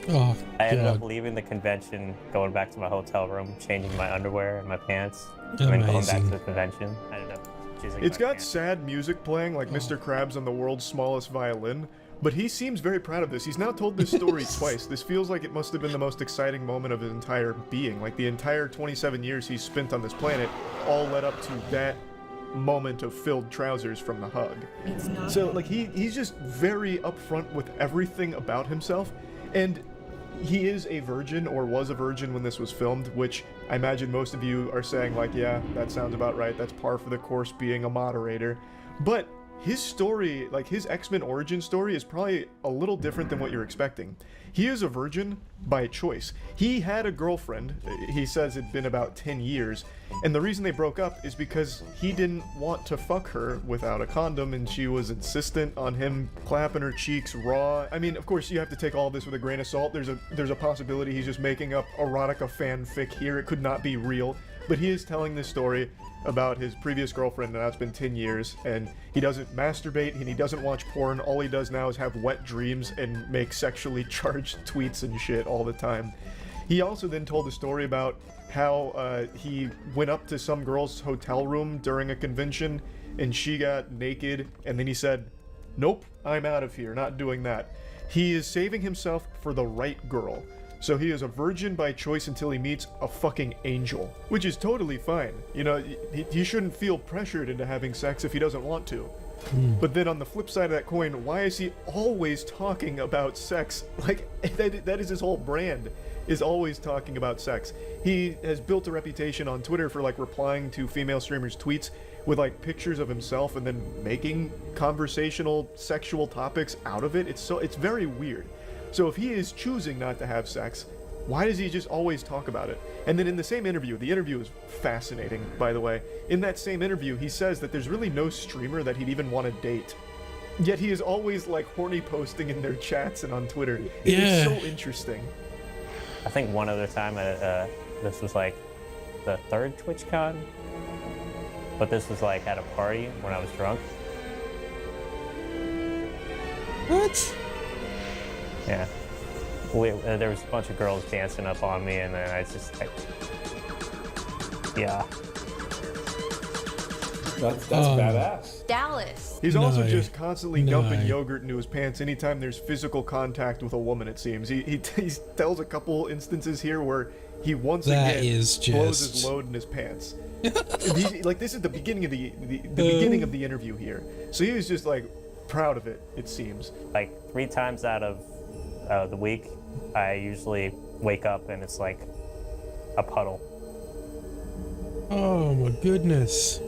Oh, I ended up God. leaving the convention, going back to my hotel room, changing my underwear and my pants, and then going back to Amazing. the convention. I ended up choosing It's my got pants. sad music playing, like Mr. Krabs on the world's smallest violin, but he seems very proud of this. He's now told this story twice. This feels like it must have been the most exciting moment of his entire being. Like the entire 27 years he's spent on this planet all led up to that moment of filled trousers from the hug. So like he's just very upfront with everything about himself, and he is a virgin, or was a virgin when this was filmed, which I imagine most of you are saying like, yeah, that sounds about right, that's par for the course being a moderator. But his story, like his X-Men origin story, is probably a little different than what you're expecting. He is a virgin by choice. He had a girlfriend, he says it'd been about 10 years, and the reason they broke up is because he didn't want to fuck her without a condom, and she was insistent on him clapping her cheeks raw. I mean, of course, you have to take all this with a grain of salt. There's a possibility he's just making up erotica fanfic here. It could not be real, but he is telling this story about his previous girlfriend, and now it's been 10 years, and he doesn't masturbate, and he doesn't watch porn. All he does now is have wet dreams and make sexually charged tweets and shit all the time. He also then told a story about how he went up to some girl's hotel room during a convention, and she got naked, and then he said, "Nope, I'm out of here, not doing that." He is saving himself for the right girl. So he is a virgin by choice until he meets a fucking angel, which is totally fine. You know, he shouldn't feel pressured into having sex if he doesn't want to. But then on the flip side of that coin, why is he always talking about sex? Like, that is his whole brand, is always talking about sex. He has built a reputation on Twitter for like replying to female streamers' tweets with like pictures of himself and then making conversational sexual topics out of it. It's very weird. So if he is choosing not to have sex, why does he just always talk about it? And then in the same interview, the interview is fascinating, by the way. In that same interview, he says that there's really no streamer that he'd even want to date. Yet he is always like horny posting in their chats and on Twitter. It's so interesting. I think one other time, this was like the third TwitchCon, but this was like at a party when I was drunk. What? Yeah. There was a bunch of girls dancing up on me, and then I just like, yeah. That's badass. Dallas. He's also No. just constantly No. dumping yogurt into his pants anytime there's physical contact with a woman, it seems. He tells a couple instances here where he once That again is blows just- his load in his pants. Like, this is the beginning of the beginning of the interview here. So he was just like proud of it, it seems. Like 3 times out of the week, I usually wake up and it's like a puddle. Oh my goodness.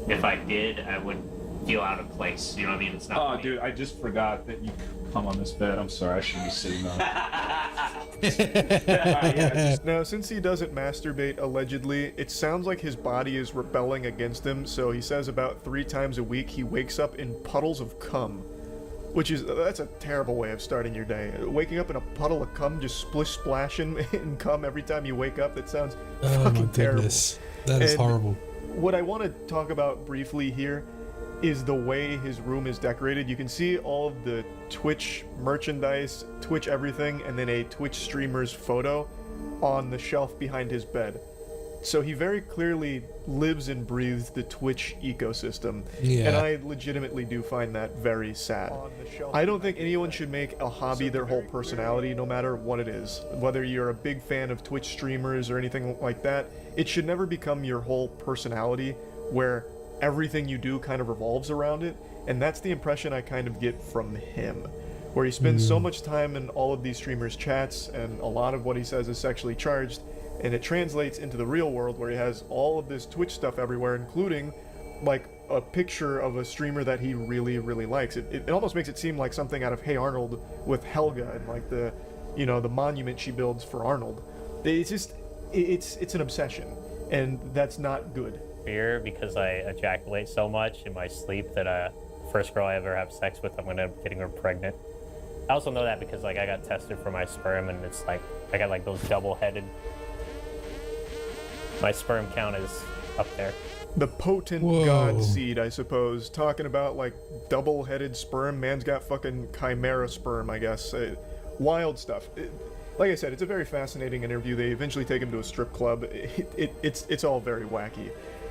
If I did, I would feel out of place. You know what I mean? It's not. Oh, funny. dude, I just forgot that you come on this bed. I'm sorry, I shouldn't be sitting on it. Now, since he doesn't masturbate allegedly, it sounds like his body is rebelling against him, so he says about 3 times a week he wakes up in puddles of cum. That's a terrible way of starting your day. Waking up in a puddle of cum, just splish splashing in cum every time you wake up, that sounds Oh my fucking terrible. goodness. That is And horrible. What I want to talk about briefly here is the way his room is decorated. You can see all of the Twitch merchandise, Twitch everything, and then a Twitch streamer's photo on the shelf behind his bed. So he very clearly lives and breathes the Twitch ecosystem. Yeah. And I legitimately do find that very sad. I don't think anyone should make a hobby their whole personality, no matter what it is. Whether you're a big fan of Twitch streamers or anything like that, it should never become your whole personality where everything you do kind of revolves around it. And that's the impression I kind of get from him, where he spends so much time in all of these streamers' chats, and a lot of what he says is sexually charged. And it translates into the real world where he has all of this Twitch stuff everywhere, including like a picture of a streamer that he really, really likes. It almost makes it seem like something out of Hey Arnold with Helga and like the monument she builds for Arnold. It's just, it's an obsession, and that's not good. Fear because I ejaculate so much in my sleep that first girl I ever have sex with, I'm gonna end up getting her pregnant. I also know that because like I got tested for my sperm, and it's like I got like those double-headed. My sperm count is up there. The potent Whoa. god seed, I suppose. Talking about like double-headed sperm, man's got fucking chimera sperm, I guess. Wild stuff. Like I said, it's a very fascinating interview. They eventually take him to a strip club. It's all very wacky.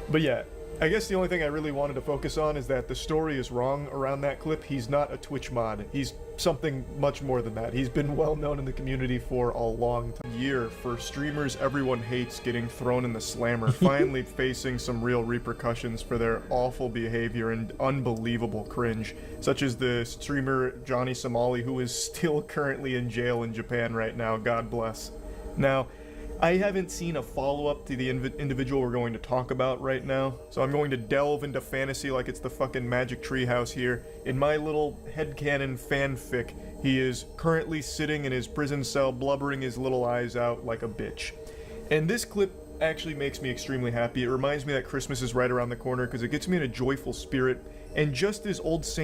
But yeah, I guess the only thing I really wanted to focus on is that the story is wrong around that clip. He's not a Twitch mod. He's something much more than that. He's been well known in the community for a long time. Year for streamers everyone hates getting thrown in the slammer, finally facing some real repercussions for their awful behavior and unbelievable cringe, such as the streamer Johnny Somali, who is still currently in jail in Japan right now, God bless. Now, I haven't seen a follow-up to the individual we're going to talk about right now, so I'm going to delve into fantasy like it's the fucking Magic Treehouse here. In my little headcanon fanfic, he is currently sitting in his prison cell blubbering his little eyes out like a bitch. And this clip actually makes me extremely happy. It reminds me that Christmas is right around the corner because it gets me in a joyful spirit, and just as Old Saint